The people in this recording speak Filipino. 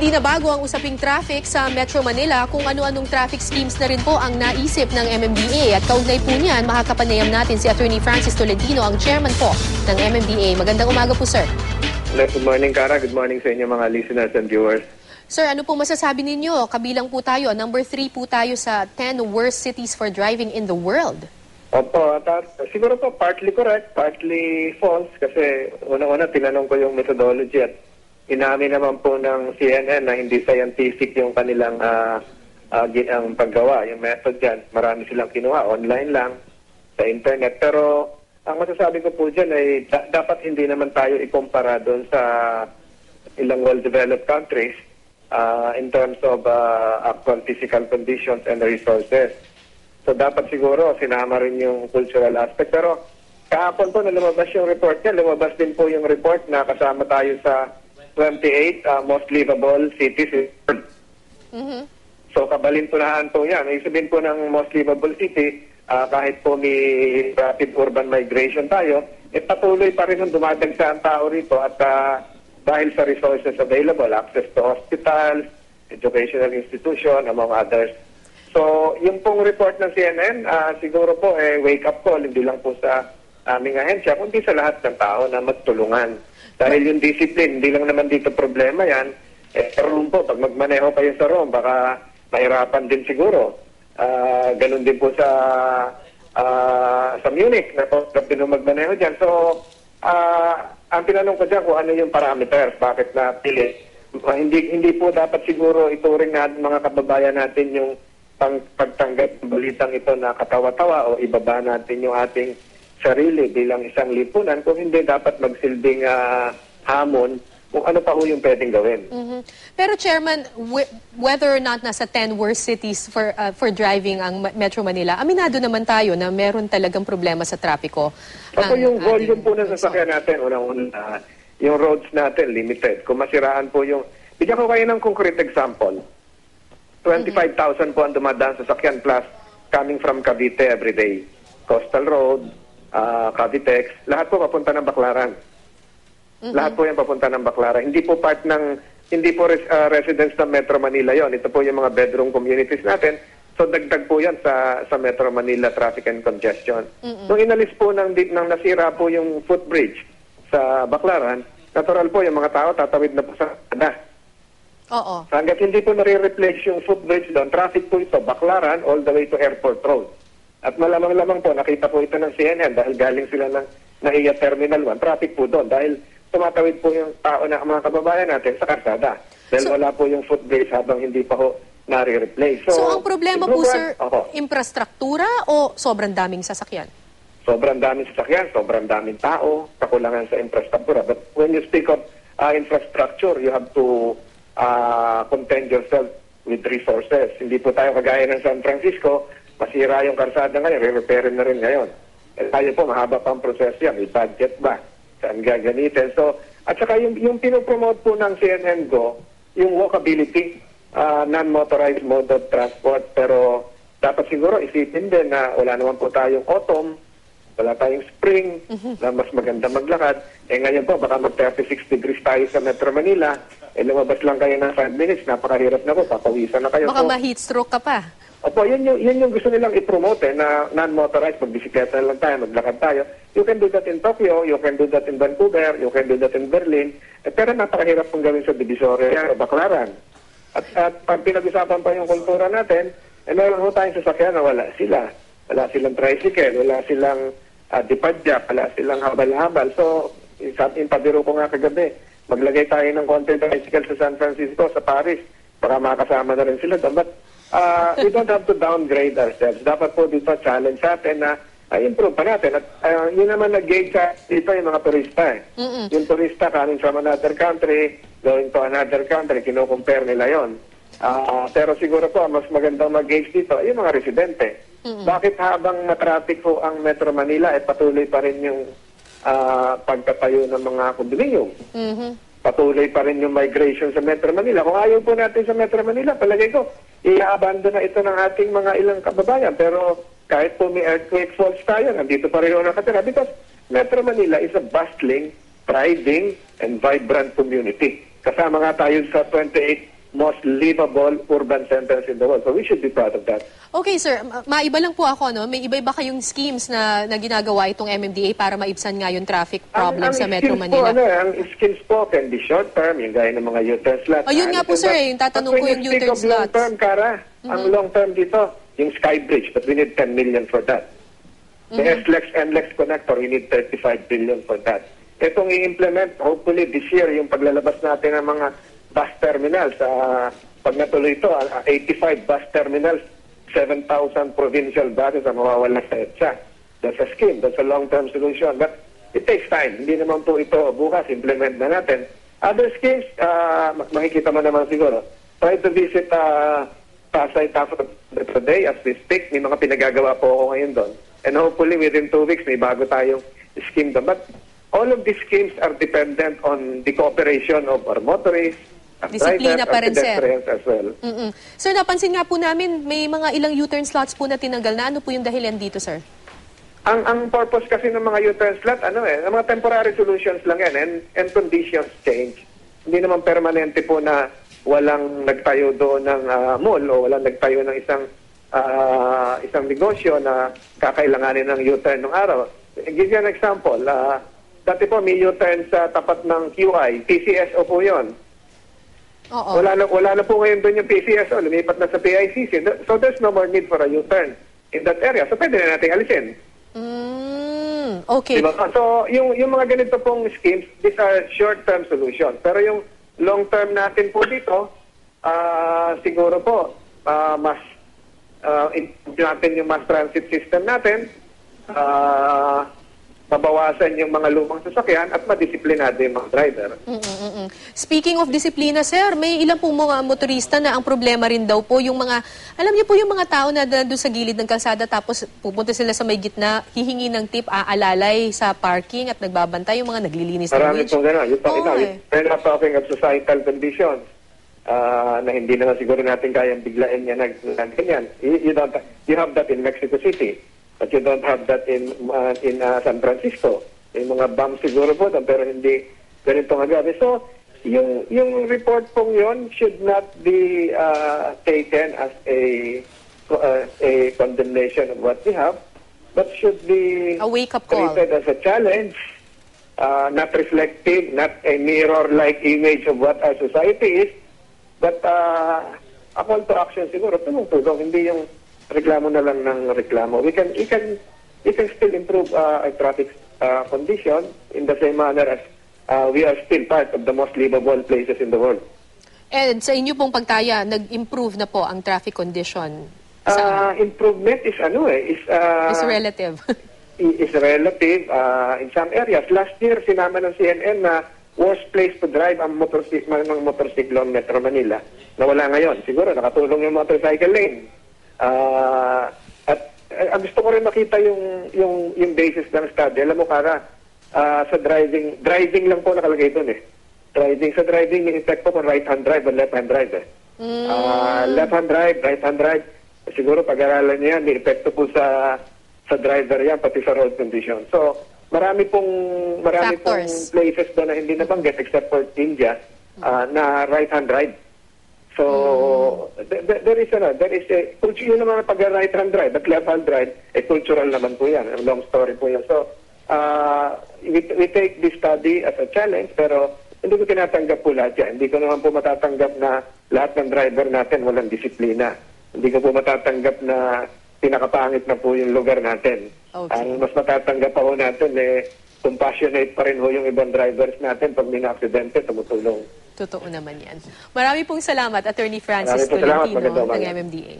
Hindi na bago ang usaping traffic sa Metro Manila kung ano-anong traffic schemes na rin po ang naisip ng MMDA. At kaugnay po niyan, makakapanayam natin si Attorney Francis Tolentino, ang chairman po ng MMDA. Magandang umaga po, sir. Good morning, Cara. Good morning sa inyo mga listeners and viewers. Sir, ano po masasabi ninyo? Kabilang po tayo, number 3 po tayo sa 10 worst cities for driving in the world. Opo, siguro po partly correct, partly false kasi una-una tinanong ko yung methodology at inamin naman po ng CNN na hindi scientific yung kanilang ang paggawa, yung method dyan. Marami silang kinuha, online lang, sa internet. Pero ang masasabi ko po dyan ay dapat hindi naman tayo ikumpara doon sa ilang well-developed countries in terms of actual physical conditions and resources. So dapat siguro sinama rin yung cultural aspect. Pero kahapon po na lumabas yung report niya, lumabas din po yung report na kasama tayo sa 28 most livable cities. So kabalintunahan po yan. Ibig sabihin po ng most livable city, kahit po may rapid urban migration tayo, patuloy pa rin yung dumadagsa ang tao rito at dahil sa resources available, access to hospitals, educational institution, among others. So, yung pong report ng CNN, siguro po wake-up call, hindi lang po sa aming ahensya, kundi sa lahat ng tao na magtulungan. Dahil yung discipline, hindi lang naman dito problema yan. Room po, pag magmaneho kayo sa room, baka mahirapan din siguro. Ganun din po sa Munich, na po din magmaneho dyan. So, ang tinanong ko dyan kung ano yung parameters, bakit napili. Hindi po dapat siguro ituring natin mga kababayan natin yung pagtanggap ng balitang ito na katawa-tawa o ibaba natin yung ating sarili bilang isang lipunan kung hindi dapat magsilbing hamon kung ano pa ho yung pwedeng gawin. Pero Chairman, whether or not nasa 10 worst cities for driving ang Metro Manila, aminado naman tayo na meron talagang problema sa trapiko. Ako yung volume po ng sasakyan natin, unang-una, yung roads natin limited. Kung masiraan po yung... Bigyan ko kayo ng concrete example. 25,000 po ang dumadaan sa sakyan plus coming from Cavite every day. Coastal Road, Cavitex, lahat po papunta ng Baclaran. Lahat po yan papunta ng Baclaran. Hindi po part ng, hindi po residents ng Metro Manila yon. Ito po yung mga bedroom communities natin. So dagdag po yan sa Metro Manila traffic and congestion. Nung inalis po ng nasira po yung footbridge sa Baclaran, natural po yung mga tao tatawid na po sa Canada. Oo. Hanggat hindi po nare-replace yung footbridge doon, traffic po ito, Baclaran all the way to Airport Road. At malamang-lamang po, nakita po ito ng CNN dahil galing sila ng NAIA Terminal 1, traffic po doon dahil tumatawid po yung tao na mga kababayan natin sa karsada. Dahil wala po yung footbridge habang hindi pa ho nare-replace. So ang problema po, sir, infrastruktura o sobrang daming sasakyan? Sobrang daming sasakyan, sobrang daming tao, kakulangan sa infrastruktura. But when you speak of infrastructure, you have to contend yourself with resources. Hindi po tayo kagaya ng San Francisco, masira yung karsada ngayon, re-repair na rin ngayon. Tayo po, mahaba pa ang proseso yan. May budget ba? Saan gagamitin? So, at saka yung pinopromote po ng CNN Go, yung walkability, non-motorized mode of transport. Pero dapat siguro isipin din na wala naman po tayong autumn, wala tayong spring, na mas maganda maglakad. Ngayon po, baka mag-36 degrees tayo sa Metro Manila, lumabas lang kayo ng 5 minutes, napakahirap na po, papawisan na kayo. Baka ma-heat stroke ka pa. Opo, yun yung gusto nilang i-promote na non-motorized, magbisikleta lang tayo, maglakad tayo. You can do that in Tokyo, you can do that in Vancouver, you can do that in Berlin, pero napakahirap pong gawin sa Divisoria o Baclaran. At pag pinag-usapan pa yung kultura natin, meron po tayong sasakyan na wala sila. Wala silang tricycle, wala silang dipadya, wala silang habal-habal. So, yung pabiro ko nga kagabi, maglagay tayo ng konti tricycle sa San Francisco, sa Paris, para makasama na rin sila. But we don't have to downgrade ourselves. Dapat po dito challenge sa atin na improve pa natin. At yun naman nag-gauge sa dito yung mga turista. Yung turista coming from another country, going to another country, kino-compare nila yon. Pero siguro po, mas magandang mag-gauge dito, yung mga residente. Bakit habang matraffic po ang Metro Manila, patuloy pa rin yung pagtatayo ng mga condominium? Patuloy pa rin yung migration sa Metro Manila. Kung ayaw po natin sa Metro Manila, palagay ko, i-abandon na ito ng ating mga ilang kababayan. Pero kahit po may earthquake faults tayo, nandito pa rin nakatira. Because Metro Manila is a bustling, thriving, and vibrant community. kasama nga tayo sa 28 most livable urban centers in the world. So we should be proud of that. Okay, sir. Maiba lang po ako, no? May iba-iba kayong schemes na ginagawa itong MMDA para maibsan nga yung traffic problem sa Metro Manila? Ang schemes po can be short-term, yung gaya ng mga U-turn slots. Ayun nga po, sir. Yung tatanong ko yung U-turn slots. Long-term, Kara, ang long-term dito, yung Skybridge, but we need 10 million for that. The SLEX, NLEX connector, we need 35 billion for that. Itong i-implement, hopefully this year, yung paglalabas natin ng mga bus terminals. Pag natuloy ito, 85 bus terminals, 7,000 provincial buses ang mawawala sa EDSA. That's a scheme. That's a long-term solution. But it takes time. Hindi naman po ito bukas. Implement na natin. Other schemes, makikita mo naman siguro. Try to visit Pasay Taft today as we speak. May mga pinagagawa po ako ngayon doon. And hopefully within 2 weeks, may bago tayong scheme doon. But all of these schemes are dependent on the cooperation of our motorists, disiplina pa rin, sir. As well. Sir, napansin nga po namin, may mga ilang U-turn slots po na tinanggal na. Ano po yung dahilan dito, sir? Ang purpose kasi ng mga U-turn slot, mga temporary solutions lang yan and conditions change. Hindi naman permanente po na walang nagtayo doon ng mall o walang nagtayo ng isang negosyo na kakailanganin ng U-turn ng araw. Give you an example. Dati po may U-turn sa tapat ng QI. PCSO po yun. Oo. Wala na po ngayon doon yung PCSO. Lumipat na sa PICC. So there's no more need for a U-turn in that area. So pwede na natin alisin. Okay. Diba? So yung mga ganito pong schemes, these are short-term solutions. Pero yung long-term natin po dito, siguro po, mas natin yung mass transit system natin, mabawasan yung mga lumang sasakyan at madisiplinado yung mga driver. Speaking of disiplina, sir, may ilang po mga motorista na ang problema rin daw po yung mga, alam niyo po yung mga tao na doon sa gilid ng kalsada tapos pupunta sila sa may gitna, hihingi ng tip, aalalay sa parking at nagbabantay yung mga naglilinis ng Marami bridge. pong gano'n. We're not talking of societal conditions na hindi naman siguro natin kayang biglain yan ng ganyan. You have that in Mexico City. But you don't have that in San Francisco. Yung mga bombs siguro po, pero hindi ganito nga gabi. So, yung report pong yun should not be taken as a condemnation of what we have, but should be a wake-up call. treated as a challenge, not reflective, not a mirror-like image of what our society is, but a call to action siguro, tulong-tulong, hindi yung reklamo na lang ng reklamo. We can still improve our traffic condition in the same manner as we are still part of the most livable places in the world. And sa inyo pong pagtaya, nag-improve na po ang traffic condition? Improvement is is relative. is relative in some areas. Last year, sinama ng CNN na worst place to drive ang motorsiklo ng Metro Manila. Nawala ngayon. Siguro nakatulong yung motorcycle lane. At gusto ko rin makita yung basis ng study. Alam mo, Kara, sa driving lang po nakalagay doon Sa driving, may effect po kung right-hand drive o left-hand drive left-hand drive, right-hand drive, siguro pag-aralan niya, may epekto po sa driver yan, pati sa road condition. So, marami pong places doon na hindi nabanggit except for India na right-hand drive. So, there is a culture naman pag right-hand drive, but left-hand drive, cultural naman po yan. Long story po yan. So, we take this study as a challenge, pero hindi ko tinatanggap po lahat yan. Hindi ko naman po matatanggap na lahat ng driver natin walang disiplina. Hindi ko po matatanggap na pinakapangit na po yung lugar natin. Okay. Ang mas matatanggap pa po natin, compassionate pa rin ho yung ibang drivers natin pag may na-aksidente, tumutulong. Totoo naman yan. Marami pong salamat, Attorney Francis Tolentino ng MMDA.